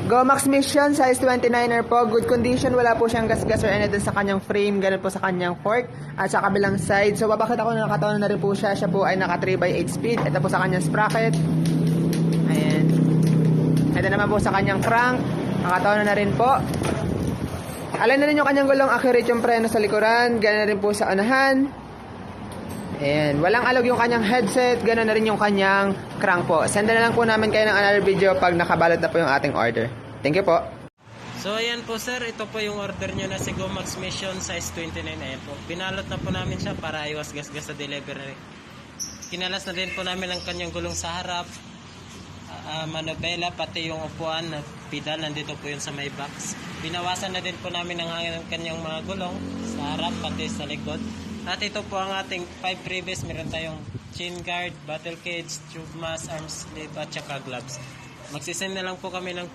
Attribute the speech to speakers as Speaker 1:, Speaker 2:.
Speaker 1: Gomax Mission, size 29er po. Good condition, wala po siyang gas-gas or anything sa kanyang frame. Ganun po sa kanyang fork at sa kabilang side. So, babakita ko na nakataon na rin po siya. Siya po ay naka 3x8 speed. Ito po sa kanyang sprocket. Ayan. Ito naman po sa kanyang crank. Nakataon na rin po. Alam na rin yung kanyang gulong, accurate yung preno sa likuran. Ganun na rin po sa unahan. Ayan. Walang alog yung kanyang headset. Ganun na rin yung kanyang crank po. Send na lang po namin kayo ng another video pag nakabalot na po yung ating order. Thank you po.
Speaker 2: So ayan po sir, ito po yung order nyo na si Gomax Mission size 29. Ayan po. Pinalot na po namin siya para iwas gas-gas sa delivery. Kinalas na din po namin ang kanyang gulong sa harap. Manobela, pati yung upuan na pedal, nandito po yun sa may box. Binawasan na din po namin ang hangin ng kanyang mga gulong sa harap, pati sa likod. At ito po ang ating 5 freebies. Meron tayong chin guard, battle cage, tube mask, arm sleeve at saka gloves. Magsisend na lang po kami ng